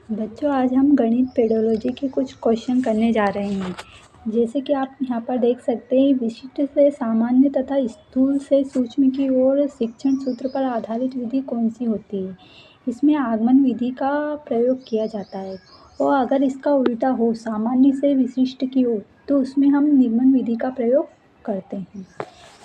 बच्चों, आज हम गणित पेडोलॉजी के कुछ क्वेश्चन करने जा रहे हैं। जैसे कि आप यहाँ पर देख सकते हैं, विशिष्ट से सामान्य तथा स्थूल से सूक्ष्म की ओर शिक्षण सूत्र पर आधारित विधि कौन सी होती है। इसमें आगमन विधि का प्रयोग किया जाता है, और अगर इसका उल्टा हो, सामान्य से विशिष्ट की ओर, तो उसमें हम निगमन विधि का प्रयोग करते हैं।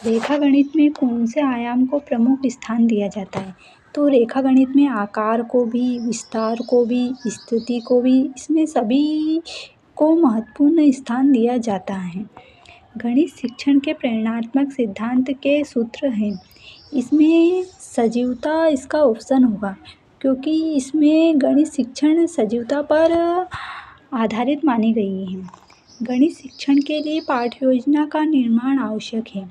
रेखा गणित में कौन से आयाम को प्रमुख स्थान दिया जाता है। तो रेखा गणित में आकार को भी, विस्तार को भी, स्थिति को भी, इसमें सभी को महत्वपूर्ण स्थान दिया जाता है। गणित शिक्षण के प्रेरणात्मक सिद्धांत के सूत्र हैं। इसमें सजीवता इसका ऑप्शन होगा, क्योंकि इसमें गणित शिक्षण सजीवता पर आधारित मानी गई है। गणित शिक्षण के लिए पाठ्य योजना का निर्माण आवश्यक है।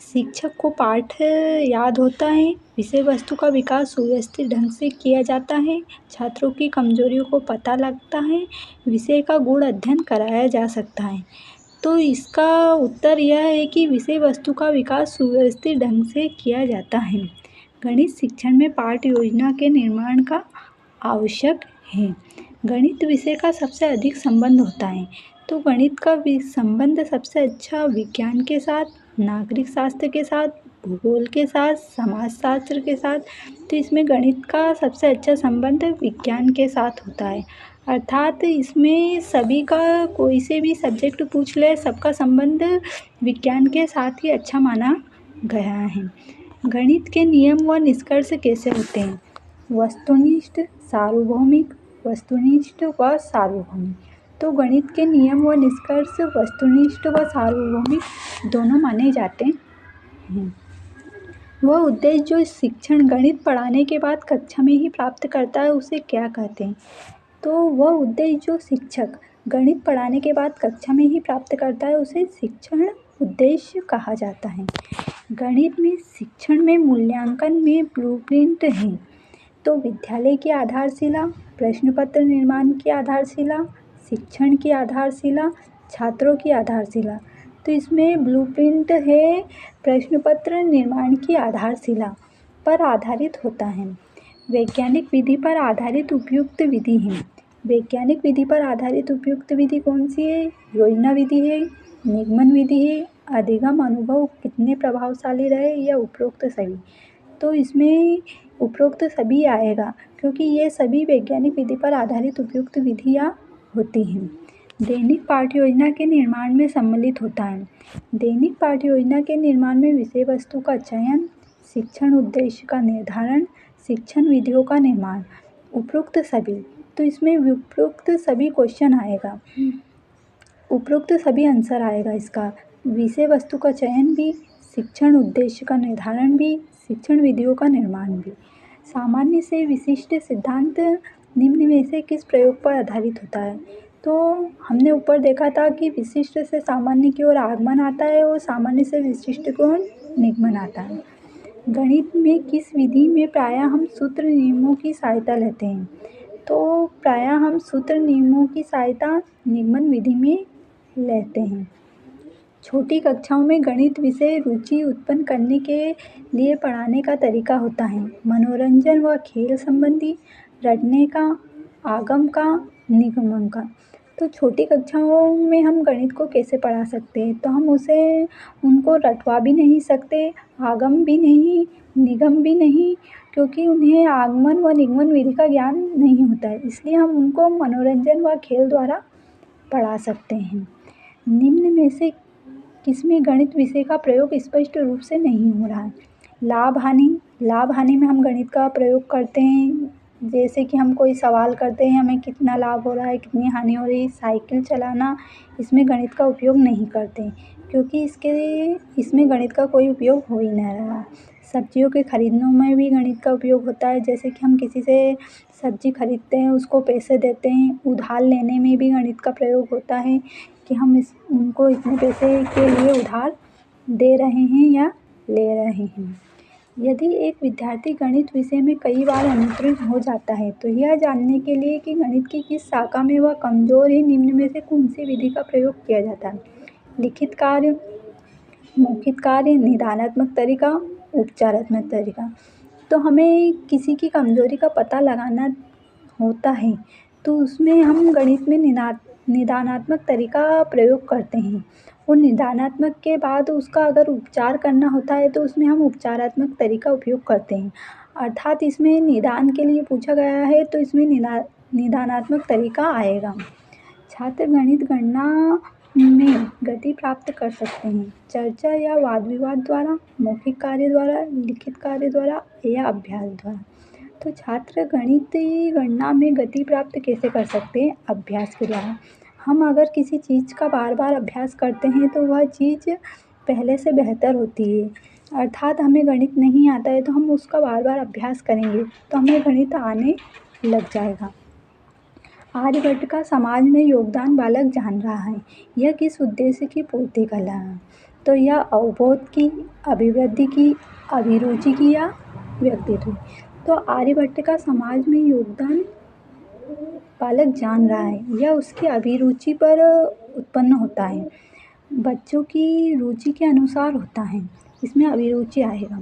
शिक्षक को पाठ याद होता है, विषय वस्तु का विकास सुव्यवस्थित ढंग से किया जाता है, छात्रों की कमजोरियों को पता लगता है, विषय का गूढ़ अध्ययन कराया जा सकता है। तो इसका उत्तर यह है कि विषय वस्तु का विकास सुव्यवस्थित ढंग से किया जाता है। गणित शिक्षण में पाठ्य योजना के निर्माण का आवश्यक है। गणित विषय का सबसे अधिक संबंध होता है। तो गणित का संबंध सबसे अच्छा विज्ञान के साथ, नागरिक शास्त्र के साथ, भूगोल के साथ, समाजशास्त्र के साथ। तो इसमें गणित का सबसे अच्छा संबंध विज्ञान के साथ होता है। अर्थात इसमें सभी का कोई से भी सब्जेक्ट पूछ ले, सबका संबंध विज्ञान के साथ ही अच्छा माना गया है। गणित के नियम व निष्कर्ष कैसे होते हैं। वस्तुनिष्ठ, सार्वभौमिक, वस्तुनिष्ठ व सार्वभौमिक। तो गणित के नियम व निष्कर्ष वस्तुनिष्ठ व सार्वभौमिक दोनों माने जाते हैं। वह उद्देश्य जो शिक्षण गणित पढ़ाने के बाद कक्षा में ही प्राप्त करता है, उसे क्या कहते हैं। तो वह उद्देश्य जो शिक्षक गणित पढ़ाने के बाद कक्षा में ही प्राप्त करता है, उसे शिक्षण उद्देश्य कहा जाता है। गणित में शिक्षण में मूल्यांकन में ब्लूप्रिंट है। तो विद्यालय की आधारशिला, प्रश्न पत्र निर्माण की आधारशिला, शिक्षण की आधारशिला, छात्रों की आधारशिला। तो इसमें ब्लूप्रिंट है, प्रश्न पत्र निर्माण की आधारशिला पर आधारित होता है। वैज्ञानिक विधि पर आधारित उपयुक्त विधि है। वैज्ञानिक विधि पर आधारित उपयुक्त विधि कौन सी है। योजना विधि है, निगमन विधि है, अधिगम अनुभव कितने प्रभावशाली रहे, या उपरोक्त सभी। तो इसमें उपरोक्त सभी आएगा, क्योंकि ये सभी वैज्ञानिक विधि पर आधारित उपयुक्त विधियाँ होती हैं। दैनिक पाठ्य योजना के निर्माण में सम्मिलित होता है। दैनिक पाठ्य योजना के निर्माण में विषय वस्तु का चयन, शिक्षण उद्देश्य का निर्धारण, शिक्षण विधियों का निर्माण, उपरोक्त सभी। तो इसमें उपरोक्त सभी क्वेश्चन आएगा, उपरोक्त सभी आंसर आएगा इसका। विषय वस्तु का चयन भी, शिक्षण उद्देश्य का निर्धारण भी, शिक्षण विधियों का निर्माण भी। सामान्य से विशिष्ट सिद्धांत निम्न में से किस प्रयोग पर आधारित होता है। तो हमने ऊपर देखा था कि विशिष्ट से सामान्य की ओर आगमन आता है, और सामान्य से विशिष्ट की ओर निगमन आता है। गणित में किस विधि में प्रायः हम सूत्र नियमों की सहायता लेते हैं। तो प्रायः हम सूत्र नियमों की सहायता निगमन विधि में लेते हैं। छोटी कक्षाओं में गणित विषय रुचि उत्पन्न करने के लिए पढ़ाने का तरीका होता है मनोरंजन व खेल संबंधी, रटने का, आगम का, निगमन का। तो छोटी कक्षाओं में हम गणित को कैसे पढ़ा सकते हैं। तो हम उनको रटवा भी नहीं सकते, आगम भी नहीं, निगम भी नहीं, क्योंकि उन्हें आगमन व निगमन विधि का ज्ञान नहीं होता है। इसलिए हम उनको मनोरंजन व खेल द्वारा पढ़ा सकते हैं। निम्न में से किसमें गणित विषय का प्रयोग स्पष्ट रूप से नहीं हो रहा है। लाभ हानि। लाभ हानि में हम गणित का प्रयोग करते हैं। जैसे कि हम कोई सवाल करते हैं, हमें कितना लाभ हो रहा है, कितनी हानि हो रही है। साइकिल चलाना, इसमें गणित का उपयोग नहीं करते, क्योंकि इसमें गणित का कोई उपयोग हो ही नहीं रहा। सब्जियों के खरीदने में भी गणित का उपयोग होता है। जैसे कि हम किसी से सब्जी खरीदते हैं, उसको पैसे देते हैं। उधार लेने में भी गणित का प्रयोग होता है कि हम उनको इतने पैसे के लिए उधार दे रहे हैं या ले रहे हैं। यदि एक विद्यार्थी गणित विषय में कई बार अनुत्तीर्ण हो जाता है, तो यह जानने के लिए कि गणित की किस शाखा में वह कमजोर है, निम्न में से कौन सी विधि का प्रयोग किया जाता है। लिखित कार्य, मौखिक कार्य, निदानात्मक तरीका, उपचारात्मक तरीका। तो हमें किसी की कमजोरी का पता लगाना होता है तो उसमें हम गणित में निदानात्मक तरीका प्रयोग करते हैं और निदानात्मक के बाद उसका अगर उपचार करना होता है तो उसमें हम उपचारात्मक तरीका उपयोग करते हैं। अर्थात इसमें निदान के लिए पूछा गया है तो इसमें निदानात्मक तरीका आएगा। छात्र गणित गणना में गति प्राप्त कर सकते हैं चर्चा या वाद विवाद द्वारा, मौखिक कार्य द्वारा, लिखित कार्य द्वारा या अभ्यास द्वारा। तो छात्र गणितीय गणना में गति प्राप्त कैसे कर सकते हैं? अभ्यास के द्वारा। हम अगर किसी चीज़ का बार बार अभ्यास करते हैं तो वह चीज़ पहले से बेहतर होती है। अर्थात हमें गणित नहीं आता है तो हम उसका बार बार अभ्यास करेंगे तो हमें गणित आने लग जाएगा। आर्यभट्ट का समाज में योगदान बालक जान रहा है, यह किस उद्देश्य की पूर्ति कर रहा है? तो यह अवबोध की, अभिवृद्धि की, अभिरुचि की या व्यक्तित्व। तो आर्यभट्ट का समाज में योगदान बालक जान रहा है, यह उसकी अभिरुचि पर उत्पन्न होता है, बच्चों की रुचि के अनुसार होता है, इसमें अभिरुचि आएगा।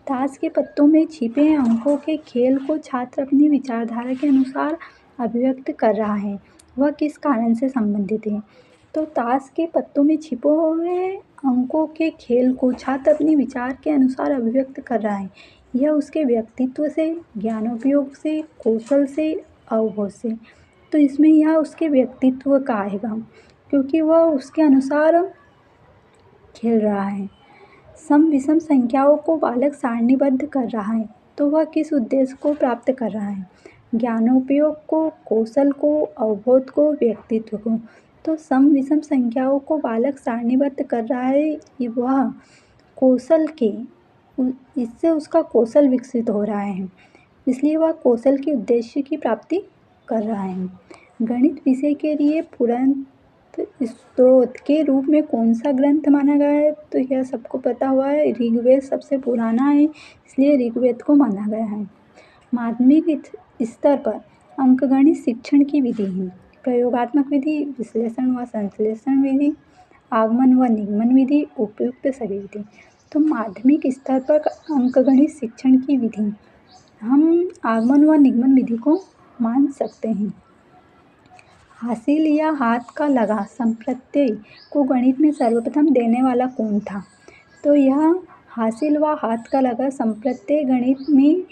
ताश के पत्तों में छिपे अंकों के खेल को छात्र अपनी विचारधारा के अनुसार अभिव्यक्त कर रहा है, वह किस कारण से संबंधित है? तो ताश के पत्तों में छिपे हुए अंकों के खेल को छात्र अपनी विचार के अनुसार अभिव्यक्त कर रहा है, यह उसके व्यक्तित्व से, ज्ञानोपयोग से, कौशल से, अवबोध से। तो इसमें यह उसके व्यक्तित्व का आएगा क्योंकि वह उसके अनुसार खेल रहा है। सम विषम संख्याओं को बालक सारणीबद्ध कर रहा है तो वह किस उद्देश्य को प्राप्त कर रहा है? ज्ञानोपयोग को, कौशल को, अवबोध को, व्यक्तित्व को। तो सम विषम संख्याओं को बालक सारणीबद्ध कर रहा है वह कौशल के, इससे उसका कौशल विकसित हो रहा है, इसलिए वह कौशल के उद्देश्य की प्राप्ति कर रहा है। गणित विषय के लिए पुराण स्रोत के रूप में कौन सा ग्रंथ माना गया है? तो यह सबको पता हुआ है, ऋग्वेद सबसे पुराना है, इसलिए ऋग्वेद को माना गया है। माध्यमिक स्तर पर अंकगणित शिक्षण की विधि है प्रयोगात्मक विधि, विश्लेषण व संश्लेषण विधि, आगमन व निगमन विधि, उपयुक्त सभी विधि। तो माध्यमिक स्तर पर अंकगणित शिक्षण की विधि हम आगमन व निगमन विधि को मान सकते हैं। हासिल या हाथ का लगा संप्रत्यय को गणित में सर्वप्रथम देने वाला कौन था? तो यह हासिल व हाथ का लगा संप्रत्यय गणित में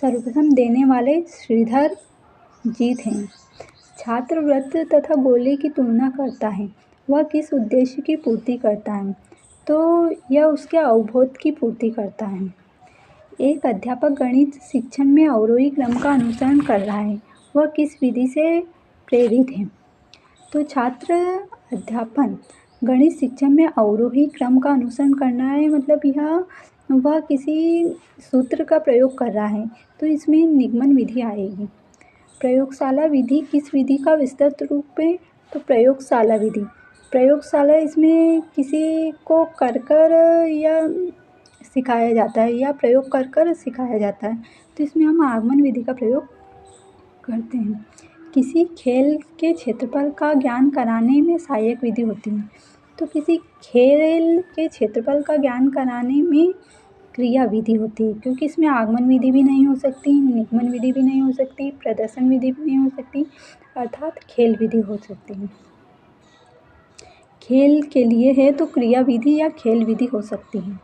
सर्वप्रथम देने वाले श्रीधर जी थे। छात्र वृत्त तथा गोले की तुलना करता है, वह किस उद्देश्य की पूर्ति करता है? तो यह उसके अवबोध की पूर्ति करता है। एक अध्यापक गणित शिक्षण में अवरोही क्रम का अनुसरण कर रहा है, वह किस विधि से प्रेरित है? तो छात्र अध्यापन गणित शिक्षण में अवरोही क्रम का अनुसरण करना है, मतलब यह वह किसी सूत्र का प्रयोग कर रहा है, तो इसमें निगमन विधि आएगी। प्रयोगशाला विधि किस विधि का विस्तृत रूप है? तो प्रयोगशाला विधि। प्रयोगशाला इसमें किसी को कर या सिखाया जाता है या प्रयोग कर सिखाया जाता है, तो इसमें हम आगमन विधि का प्रयोग करते हैं। किसी खेल के क्षेत्रफल का ज्ञान कराने में सहायक विधि होती है, तो किसी खेल के क्षेत्रफल का ज्ञान कराने में क्रिया विधि होती है, क्योंकि इसमें आगमन विधि भी नहीं हो सकती, निगमन विधि भी नहीं हो सकती, प्रदर्शन विधि भी नहीं हो सकती, अर्थात खेल विधि हो सकती है। खेल के लिए है तो क्रिया विधि या खेल विधि हो सकती है।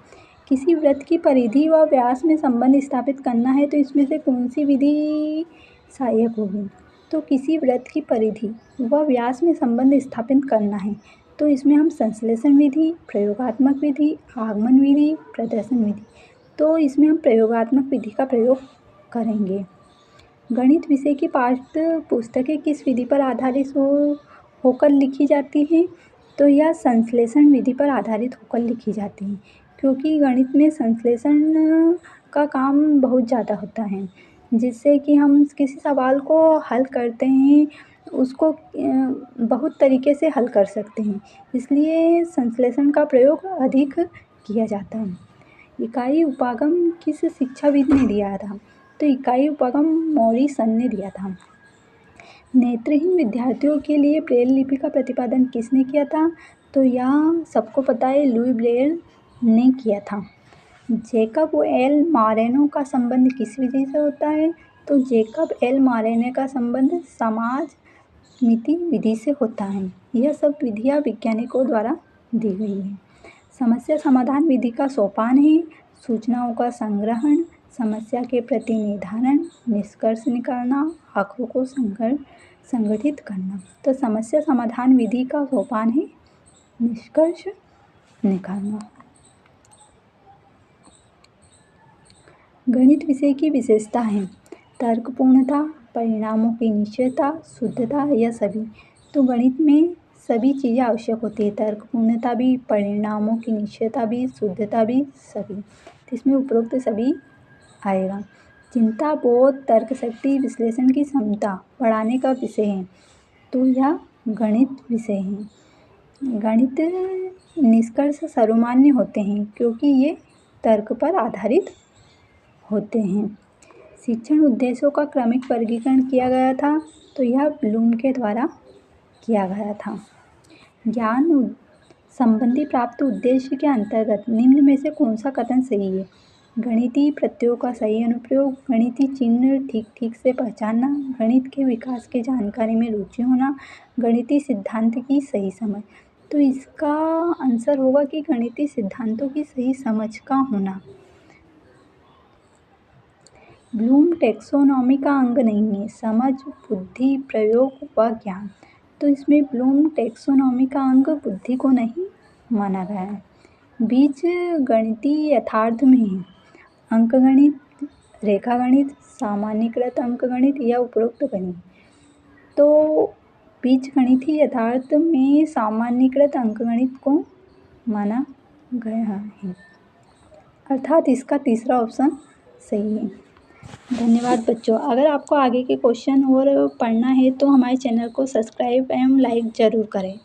किसी वृत्त की परिधि व व्यास में संबंध स्थापित करना है तो इसमें से कौन सी विधि सहायक होगी? तो किसी वृत्त की परिधि व व्यास में संबंध स्थापित करना है तो इसमें हम संश्लेषण विधि, प्रयोगात्मक विधि, आगमन विधि, प्रदर्शन विधि, तो इसमें हम प्रयोगात्मक विधि का प्रयोग करेंगे। गणित विषय की पाठ्य पुस्तकें किस विधि पर आधारित होकर लिखी जाती हैं? तो यह संश्लेषण विधि पर आधारित होकर लिखी जाती हैं, क्योंकि गणित में संश्लेषण का काम बहुत ज़्यादा होता है, जिससे कि हम किसी सवाल को हल करते हैं उसको बहुत तरीके से हल कर सकते हैं, इसलिए संश्लेषण का प्रयोग अधिक किया जाता है। इकाई उपागम किस शिक्षाविद ने दिया था? तो इकाई उपागम मॉरिसन ने दिया था। नेत्रहीन विद्यार्थियों के लिए ब्रेल लिपि का प्रतिपादन किसने किया था? तो यह सबको पता है, लुई ब्रेल ने किया था। जैकब व एल मारेनो का संबंध किस विधि से होता है? तो जैकब एल मॉरेने का संबंध समाज मिति विधि से होता है। यह सब विधियाँ वैज्ञानिकों द्वारा दी गई है। समस्या समाधान विधि का सोपान है सूचनाओं का संग्रहण, समस्या के प्रति निर्धारण, निष्कर्ष निकालना, आंकड़ों को संगठित करना। तो समस्या समाधान विधि का सोपान है निष्कर्ष निकालना। गणित विषय की विशेषता है तर्कपूर्णता, परिणामों की निश्चयता, शुद्धता, यह सभी। तो गणित में सभी चीज़ें आवश्यक होती है, तर्कपूर्णता भी, परिणामों की निश्चयता भी, शुद्धता भी, सभी। तो इसमें उपरोक्त सभी आएगा। चिंता, बोध, तर्क शक्ति, विश्लेषण की क्षमता बढ़ाने का विषय है, तो यह गणित विषय है। गणित निष्कर्ष सर्वमान्य होते हैं क्योंकि ये तर्क पर आधारित होते हैं। शिक्षण उद्देश्यों का क्रमिक वर्गीकरण किया गया था, तो यह ब्लूम के द्वारा किया गया था। ज्ञान संबंधी प्राप्त उद्देश्य के अंतर्गत निम्न में से कौन सा कथन सही है? गणितीय प्रत्ययों का सही अनुप्रयोग, गणितीय चिन्ह ठीक से पहचानना, गणित के विकास के जानकारी में रुचि होना, गणितीय सिद्धांत की सही समझ। तो इसका आंसर होगा कि गणितीय सिद्धांतों की सही समझ का होना। ब्लूम टैक्सोनॉमी का अंग नहीं है, समझ, बुद्धि, प्रयोग व ज्ञान। तो इसमें ब्लूम टैक्सोनॉमी का अंग बुद्धि को नहीं माना गया है। बीज गणितीय यथार्थ में है, अंकगणित, रेखागणित, सामान्यीकृत अंकगणित या उपरोक्त गणित। तो बीजगणित ही यथार्थ में सामान्यीकृत अंकगणित को माना गया है, अर्थात इसका तीसरा ऑप्शन सही है। धन्यवाद बच्चों। अगर आपको आगे के क्वेश्चन और पढ़ना है तो हमारे चैनल को सब्सक्राइब एवं लाइक ज़रूर करें।